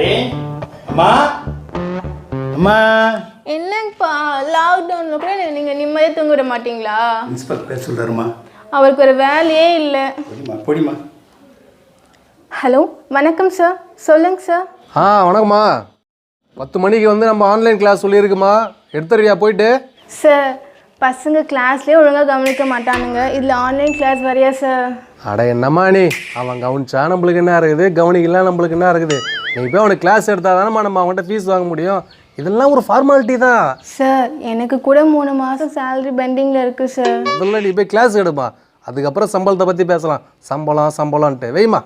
அடே அம்மா அம்மா. என்னங்கப்பா லாக்டவுன்ல கூட நீங்க நிம்மதியாக தூங்க விட மாட்டீங்களா? பிரின்சிபல் பேச சொல்றாருமா. அவருக்கு ஒரு வேலையே இல்லை. பொடிமா. ஹலோ வணக்கம் சார், சொல்லுங்க சார். வணக்கம்மா. 10 மணிக்கு வந்து நம்ம ஆன்லைன் கிளாஸ் சொல்லியிருக்குமா, எடுத்துறியா போயிட்டு? சார் பசங்க கிளாஸ்லேயே ஒழுங்காக கவனிக்க மாட்டானுங்க, இதில் ஆன்லைன் கிளாஸ் வரையா சார்? அட என்னம்மா நீ, அவன் கவனிச்சா நம்மளுக்கு என்ன இருக்குது, கவனிக்கலாம் நம்மளுக்கு என்ன இருக்குது? நீ போய் அவனுக்கு கிளாஸ் எடுத்தால் தானம்மா நம்ம அவன்கிட்ட ஃபீஸ் வாங்க முடியும். இதெல்லாம் ஒரு ஃபார்மாலிட்டி தான் சார். எனக்கு கூட 3 மாதம் சேலரி பெண்டிங்கில் இருக்குது சார். முதல்ல நீ போய் கிளாஸ் எடுப்பா, அதுக்கப்புறம் சம்பளத்தை பற்றி பேசலாம். சம்பளம்ன்ட்டு வெய்மா.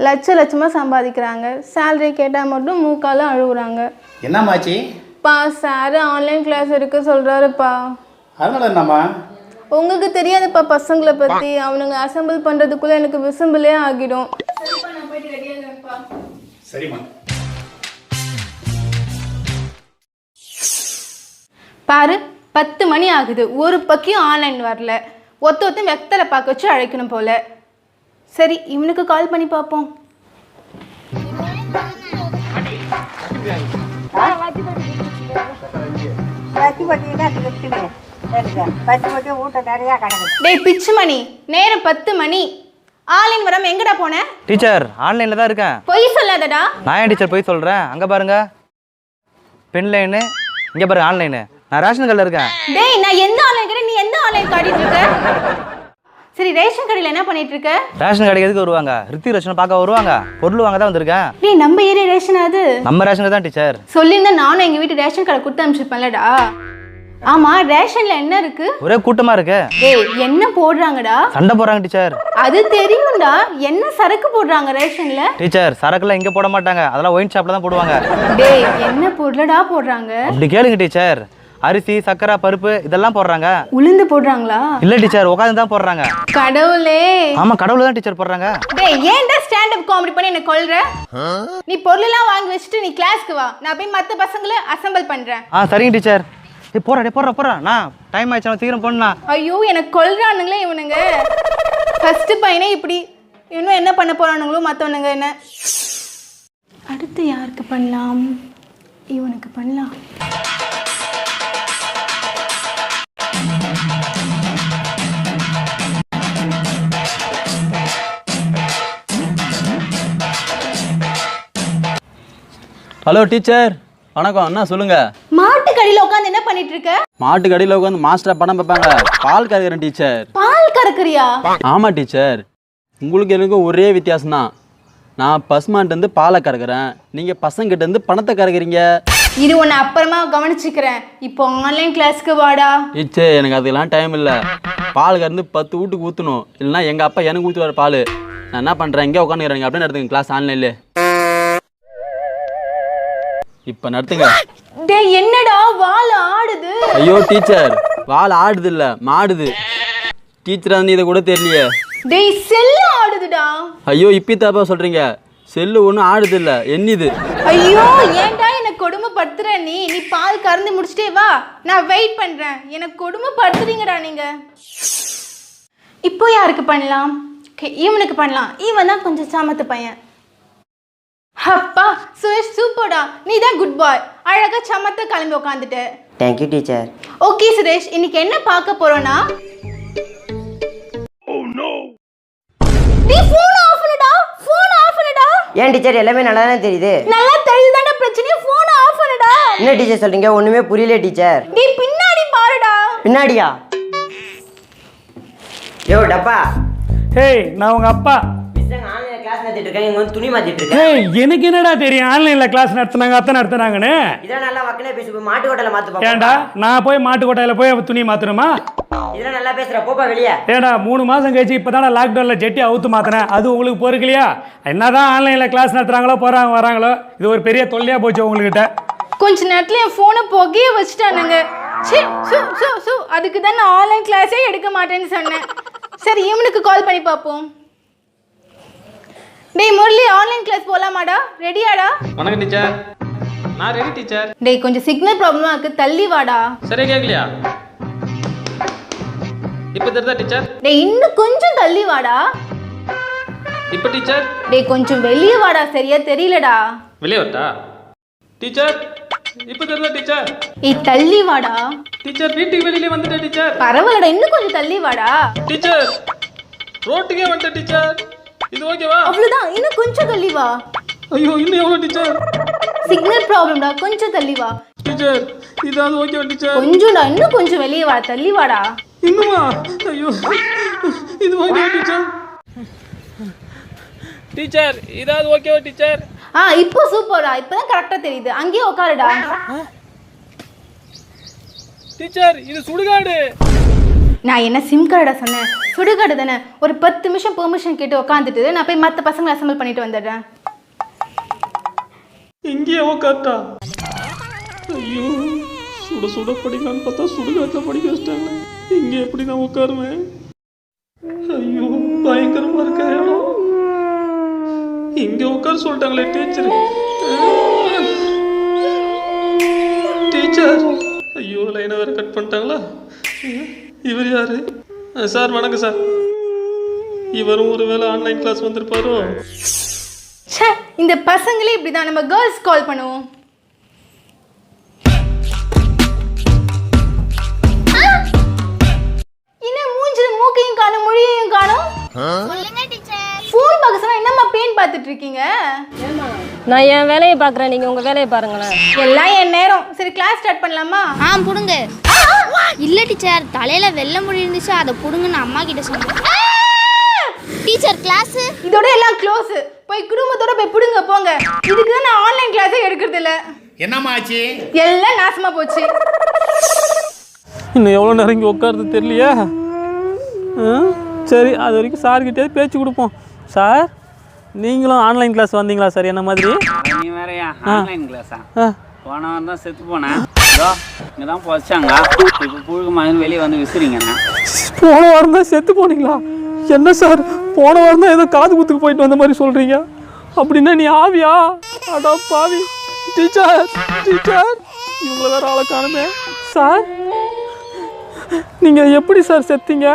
லட்சமாக சம்பாதிக்கிறாங்க, சேலரி கேட்டால் மட்டும் மூக்கால அழுகுறாங்க. என்னம்மாச்சி? பா சார் ஆன்லைன் கிளாஸ் எடுக்க சொல்கிறாருப்பா. அதனால என்னம்மா? உங்களுக்கு தெரியாதுப்பா பசங்களை பற்றி, அவனுங்க அசம்பிள் பண்ணுறதுக்குள்ளே எனக்கு விசிம்பிளே ஆகிடும். சரிம்மா. பாரு 10 மணி ஆகுது, ஒரு பக்கியும் ஆன்லைன் வரல. ஒருத்தன் வெத்தலை பார்க்க வச்சு அழைக்கணும் போல. சரி இவனுக்கு கால் பண்ணி பார்ப்போம். டேய் பிச்சு மணி, நேரம் 10 மணி, ஆன்லைன் வராம எங்கடா போன? டீச்சர் ஆன்லைனில் தான் இருக்கேன். பொய் சொல்லாதடா. நான் ஏன் டீச்சர் போய் சொல்கிறேன்? அங்கே பாருங்க பென் லைனு, இங்கே பாருங்க ஆன்லைனு. நான் ரேஷன் கடையில் இருக்கேன். டேய் நான் எந்த ஆன்லைன் கடை, நீ எந்த ஆன்லைன் காட்டிட்டு இருக்க? சரி ரேஷன் கடையில் என்ன பண்ணிட்டு இருக்க? ரேஷன் கடைக்கு எதுக்கு வருவாங்க? ரித்தி ரேஷன் பார்க்க வருவாங்க, பொருள் வாங்க தான் வந்திருக்கேன். டேய் நம்ம ஏரியா ரேஷன் அது? நம்ம ரேஷன் கடை தான் டீச்சர். சொல்லியிருந்தா நானும் எங்கள் வீட்டு ரேஷன் கடை கொடுத்து அனுப்பிச்சிருப்பேன்லடா. ஆமா ரேஷன்ல என்ன இருக்கு? ஒரே கூட்டமாக இருக்கு. டேய் என்ன போடுறாங்கடா? சண்டை போடுறாங்க டீச்சர். அது தெரியும்டா, என்ன சரக்கு போடுறாங்க ரேஷன்ல? டீச்சர் சரக்குலாம் இங்கே போட மாட்டாங்க, அதெல்லாம் ஒயின் ஷாப்பில் தான் போடுவாங்க. டேய் என்ன பொருளடா போடுறாங்க? அப்படி கேளுங்க டீச்சர். அரிசி சக்கரை பருப்பு இதெல்லாம் போடுறாங்க. உளுந்து போடுறாங்களா? இல்லை டீச்சர், உட்காந்து தான் போடுறாங்க. கடவுளே. ஆமாம் கடவுள் தான் டீச்சர் போடுறாங்க. டேய் ஏன்டா ஸ்டாண்ட் அப் காமெடி பண்ணி என்ன கொல்ற? நீ பொருளெல்லாம் வாங்கி வச்சுட்டு நீ கிளாஸ்க்கு வா, நான் போய் மற்ற பசங்களை அசெம்பிள் பண்றேன். சரிங்க டீச்சர். போறா நான் டைம் ஆயிடுச்சு, சீக்கிரம் போனா. ஐயோ எனக்கு கொல்றானுங்களே இவனுங்க. ஃபர்ஸ்ட் பையனே இப்படி, இன்னும் என்ன பண்ண போறானுங்களோ மற்றவனுங்க என்ன. அடுத்து யாருக்கு பண்ணலாம்? இவனுக்கு பண்ணலாம். ஹலோ டீச்சர், வணக்கம். அண்ணா சொல்லுங்க. மாட்டு கடையில் உட்காந்து என்ன பண்ணிட்டு இருக்க? மாட்டு கடையில் உட்காந்து மாஸ்டரா படம் பார்ப்பாங்க. பால் கறக்குறேன் டீச்சர். பால் கறக்குறியா? ஆமா டீச்சர். உங்களுக்கு எனக்கும் ஒரே வித்தியாசம் தான். நான் பசுமாட்டு வந்து பாலை கறக்குறேன், நீங்க பசங்கிட்ட இருந்து பணத்தை கறக்குறீங்க. இது உன்னை அப்புறமா கவனிச்சுக்கிறேன், இப்போ ஆன்லைன் கிளாஸ்க்கு வாடா. டீச்சர் எனக்கு அதுக்கெல்லாம் டைம் இல்லை. பால் கறந்து 10 வீட்டுக்கு ஊற்றணும், இல்லைன்னா எங்கள் அப்பா எனக்கு ஊற்றுவார் பால். நான் என்ன பண்ணுறேன், எங்கே உட்காந்துக்கிறேன் அப்படின்னு நடத்துங்க கிளாஸ் ஆன்லைன்ல. இப்போ நடத்துங்க. டேய் என்னடா வால் ஆடுது? ஐயோ டீச்சர், வால் ஆடுது இல்லை மாடுது. டீச்சர் வந்து இதை கூட தெரியலையே. டேய் செல்லு ஆடுதுடா. ஐயோ இப்பி தாப்பா சொல்கிறீங்க, செல்லு ஒன்றும் ஆடுது இல்லை என்னது. ஐயோ ஏன்டா எனக்கு கொடுமைப்படுத்துற? நீ பால் கறந்து முடிச்சிட்டே வா, நான் வெயிட் பண்றேன். எனக்கு கொடுமைப்படுத்துறீங்கடா நீங்க. இப்போ யாருக்கு பண்ணலாம்? இவனுக்கு பண்ணலாம், இவன் தான் கொஞ்சம் சாமத்து பையன். அப்பா சுரேஷ் சூப்பர்டா, நீ தான் குட் பாய். அழகா சமத்த கிளம்பி உட்காந்துட்டு. Thank you teacher. Okay Suresh, இன்னைக்கு என்ன பார்க்க போறோம்னா, நீ ஃபோன் ஆஃப் பண்ணுடா, ஃபோன் ஆஃப் பண்ணுடா. ஏன் டீச்சர் எல்லாமே நல்லா தானே தெரியுது? நல்லா தெரியுதாடா, பிரச்சனை ஃபோன் ஆஃப் பண்ணுடா. என்ன டீச்சர் சொல்றீங்க, ஒண்ணுமே புரியல டீச்சர். நீ பின்னாடி பாருடா. பின்னாடியா? யோ டப்பா. ஹேய் நான் உங்க அப்பா. ஆன்லைன்ல கிளாஸ் நடத்திட்டு இருக்கேன், இங்க வந்து துணி மாத்திட்டு இருக்கேன். ஹேய் எனக்கு என்னடா தெரியும் ஆன்லைன்ல கிளாஸ் நடத்துனாங்க அத்தை நடத்துனாங்கன்னு? இதெல்லாம் நல்லா வக்கனே பேசு, மாட்டு கொட்டையில மாத்து பாப்பா. ஏண்டா நான் போய் மாட்டு கொட்டையில போய் துணி மாத்தணுமா? இதெல்லாம் நல்லா பேசுற, போப்பா வெளிய. ஏண்டா 3 மாசம் கழிச்சு இப்பதானே லாக்டவுன்ல ஜெட்டி அவுத்து மாத்தினேன், அது உங்களுக்கு பொறுக்கலையா? என்னதான் ஆன்லைன்ல கிளாஸ் நடத்துறாங்களோ போறாங்க வராங்களோ, இது ஒரு பெரிய தொல்லையா போச்சு உங்ககிட்ட. கொஞ்ச நேரத்துல என் போனை புகைய வச்சுட்டானுங்க. அதுக்கு தான் நான் ஆன்லைன் கிளாஸே எடுக்க மாட்டேன்னு சொன்னேன். சரி இவனுக்கு கால் பண்ணி பார்ப்போம். டேய் முரளி, ஆன்லைன் கிளாஸ் போலாமாடா? ரெடியாடா? வணக்கம் டீச்சர். நான் ரெடி டீச்சர். டேய் கொஞ்சம் சிக்னல் ப்ராப்ளமா இருக்கு, தள்ளி வாடா. சரியா கேட்கலையா? இப்போ தெரியுதா டீச்சர்? டேய் இன்னும் கொஞ்சம் தள்ளி வாடா. இப்போ டீச்சர் டேய் கொஞ்சம் வெளியே வாடா, சரியா தெரியலடா. வெளியே வரட்டா? டீச்சர் இப்போ தெரியுதா டீச்சர்? ஏய் தள்ளி வாடா. டீச்சர் வீட்டுக்கு வெளியிலே வந்துட்டேன் டீச்சர். பரவாயில்லடா, இன்னும் கொஞ்சம் தள்ளி வாடா. டீச்சர் ரோட்டுக்கே வந்துட்டேன் டீச்சர். இது ஓகேவா? அவ்வளவுதான், இன்னும் கொஞ்சம் தள்ளி வா. ஐயோ இன்னும் எவ்வளோ டீச்சர்? சிக்னல் ப்ராப்ளம்டா, கொஞ்சம் தள்ளி வா. டீச்சர் இதாவது ஓகேவா டீச்சர்? கொஞ்சம்டா, இன்னும் கொஞ்சம் வெளியே வா, தள்ளி வாடா. இன்னுமா? ஐயோ இது ஓகேவா டீச்சர்? டீச்சர் இதாவது ஓகேவா டீச்சர்? இப்போ சூப்பர்டா, இப்பதான் கரெக்டா தெரியுது. அங்கேயே உட்காருடா. டீச்சர் இது சுடுகாடு. நான் என்ன சிம் கார்டா சொன்னேன்? சுடுகாடு தானே. ஒரு 10 நிமிஷம் பெர்மிஷன் கேட்டு உட்காந்துட்டு நான் போய் மற்ற பசங்களை அசம்பிள் பண்ணிட்டு வந்துடுறேன். இங்கேயே உட்காட்டா? ஐயோ சுட சுட படிக்கலான்னு பார்த்தா சுடுகாட்டில் படிக்க வச்சிட்டாங்க. இங்கே எப்படி நான் உட்காருவேன்? ஐயோ பயங்கரமா இருக்க இடம். இங்கே உட்கார சொல்லிட்டாங்களே டீச்சர். டீச்சர் ஐயோ லைனை வேற கட் பண்ணிட்டாங்களா? இவர் யாரு? சார் வணக்கம் சார். இவரும் ஒருவேளை ஆன்லைன் கிளாஸ் வந்திருப்பாரோ? ச்சே, இந்த பசங்களே இப்படிதான். நம்ம கேர்ள்ஸ் கால் பண்ணுவோம். என்ன மூஞ்சில மூக்கையும் காணும், மொழியையும் காணும். ஃபோன் பார்க்க சொன்னா என்னம்மா பேன் பார்த்துட்டு இருக்கீங்க? நான் என் வேலையை பார்க்குறேன், நீங்கள் உங்கள் வேலையை பாருங்களேன். எல்லாம் என் நேரம். சரி கிளாஸ் ஸ்டார்ட் பண்ணலாமா? புடுங்க. இல்ல டீச்சர், தலையில வெள்ளை முடி இருந்துச்சு, அதை புடுங்கன்னு அம்மா கிட்ட சொன்னேன். டீச்சர் கிளாஸ் இதோட எல்லாம் க்ளோஸ். போய் குடும்பத்தோட போய் புடுங்க போங்க. இதுக்கு தான் நான் ஆன்லைன் கிளாஸே எடுக்கிறது இல்ல. என்னம்மா ஆச்சு? எல்லாம் நாசமா போச்சு. இன்னும் எவ்வளோ நேரம் இங்கே உட்காருது தெரியலையா? சரி அது வரைக்கும் சார்கிட்டே பேச்சு கொடுப்போம். சார் நீங்களும் ஆன்லைன் கிளாஸ் வந்தீங்களா சார் என்ன மாதிரி? நீ வேறையா ஆன்லைன் கிளாஸா? போன வாரம் தான் செத்து போனேன். இங்கே தான் போச்சாங்க. இப்போ புழுகு மாதிரி வெளியே வந்து விசிறீங்கண்ணா. போன வாரம் தான் செத்து போனீங்களா? என்ன சார் போன வாரம் தான் ஏதோ காது குத்துக்கு போயிட்டு வந்த மாதிரி சொல்கிறீங்க. அப்படின்னா நீ ஆவியா? அடா பாவி. டீச்சர் டீச்சர் இவங்கள வேற ஆளை காணுமே. சார் நீங்கள் எப்படி சார் செத்தீங்க?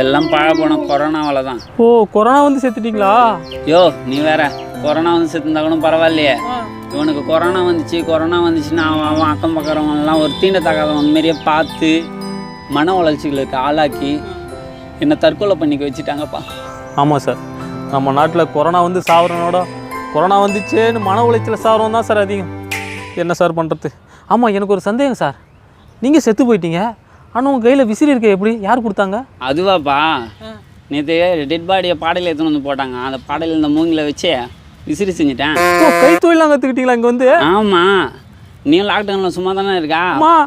எல்லாம் பழ போன கொரோனாவில் தான். ஓ கொரோனா வந்து செத்துட்டீங்களா? யோ நீ வேற கொரோனா வந்து செத்துருந்தா கூட பரவாயில்லையே. இவனுக்கு கொரோனா வந்துச்சுன்னா அவன் அக்கம் பக்கறவங்கலாம் ஒரு தீண்டத்தகாதவன் மாரியே பார்த்து மன உளைச்சலுக்கு ஆளாக்கி என்னை தற்கொலை பண்ணிக்க வச்சுட்டாங்கப்பா. ஆமாம் சார், நம்ம நாட்டில் கொரோனா வந்து சாவரனோட கொரோனா வந்துச்சேன்னு மன உளைச்சல் சாவரம் தான் சார் அதிகம். என்ன சார் பண்ணுறது? ஆமாம் எனக்கு ஒரு சந்தேகம் சார். நீங்கள் செத்து போயிட்டீங்க, ஆனால் உங்கள் கையில் விசிறி இருக்க எப்படி யார் கொடுத்தாங்க? அதுவாப்பா, நேற்று டெட் பாடியை பாடையில் எடுத்துன்னு வந்து போட்டாங்க. அந்த பாடையில் இந்த மூங்கில் வச்சு விசிறி செஞ்சுட்டேன். கை தொழிலாம் கற்றுக்கிட்டீங்களா இங்கே வந்து? ஆமாம், நீ லாக்டவுனில் சும்மா தானே இருக்கா?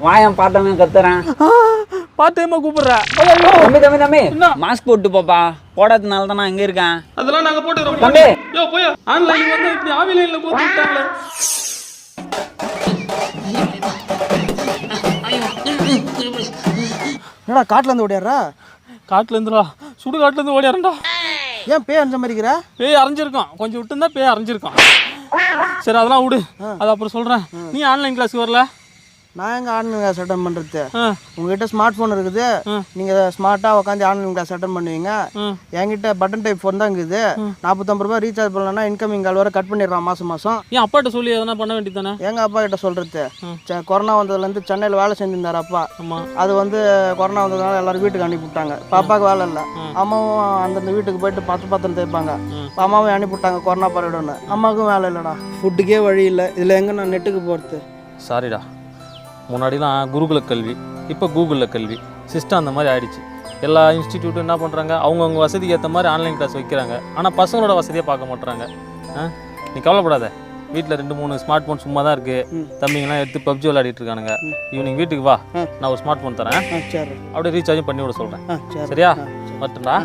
வாயம் பாட்டமே கத்துறேன். பார்ட் டைமாக கூப்பிட்றேன். தம்பி மாஸ்க் போட்டு போப்பா. போடாததுனால தான் நான் இங்கே இருக்கேன். அதெல்லாம் நாங்கள் போட்டுக்கிறோம். தம்பி யோ போய் ஆன்லைன் வந்து இப்படி ஆவிலைனில் போட்டு விட்டாங்களே. என்னடா காட்டிலேருந்து ஓடியாரா? காட்டிலேருந்துடா சுடுகாட்டிலேருந்து ஓடியாரண்டா. ஏன் பேய் அரைஞ்ச மாதிரி இருக்கிற? பேய் அரைஞ்சிருக்கான், கொஞ்சம் விட்டு இருந்தால் பேய் அரைஞ்சிருக்கான். சரி அதெல்லாம் விடு, அது அப்புறம் சொல்கிறேன். நீ ஆன்லைன் கிளாஸுக்கு வரல? நான் எங்கே ஆன்லைன் கிளாஸ் அட்டன் பண்ணுறது? உங்ககிட்ட ஸ்மார்ட் ஃபோன் இருக்குது, நீங்கள் ஸ்மார்ட்டாக உட்காந்து ஆன்லைன் கிளாஸ் அட்டன் பண்ணுவீங்க. என்கிட்ட பட்டன் டைப் ஃபோன் தான் இருக்குது. 45 ரூபா ரீசார்ஜ் பண்ணலன்னா இன்கமிங் கால் வர கட் பண்ணிடுறான் மாதம். ஏன் அப்பாட்ட சொல்லி எதனா பண்ண வேண்டியது தானே? எங்கள் அப்பா கிட்ட சொல்கிறது, கொரோனா வந்ததுலேருந்து சென்னையில் வேலை செஞ்சிருந்தார் அப்பா. அது வந்து கொரோனா வந்ததுனால எல்லோரும் வீட்டுக்கு அனுப்பிவிட்டாங்க. பாப்பாவுக்கு வேலை இல்லை, அம்மாவும் அந்தந்த வீட்டுக்கு போயிட்டு பத்திரம் தேய்ப்பாங்க. அம்மாவும் அனுப்பிவிட்டாங்க கொரோனா பரவிடுன்னு. அம்மாவுக்கும் வேலை இல்லைடா, ஃபுட்டுக்கே வழி இல்லை. இதில் எங்கே நான் நெட்டுக்கு போகிறது? சாரிடா, முன்னாடிலாம் குருகுல கல்வி, இப்போ கூகுளில் கல்வி சிஸ்டம் அந்த மாதிரி ஆயிடுச்சு. எல்லா இன்ஸ்டிடியூட்டும் என்ன பண்ணுறாங்க, அவங்கவுங்க வசதிக்கு ஏற்ற மாதிரி ஆன்லைன் கிளாஸ் வைக்கிறாங்க. ஆனால் பசங்களோட வசதியை பார்க்க மாட்டுறாங்க. நீ கவலைப்படாத, வீட்டில் 2-3 ஸ்மார்ட் ஃபோன் சும்மா தான் இருக்குது. தம்பிங்கெல்லாம் எடுத்து பப்ஜி விளையாடிட்டு இருக்கானுங்க. ஈவினிங் வீட்டுக்கு வா, நான் ஒரு ஸ்மார்ட் ஃபோன் தரேன். அப்படியே ரீசார்ஜும் பண்ணி விட சொல்கிறேன். சரியா? மட்டும்டா.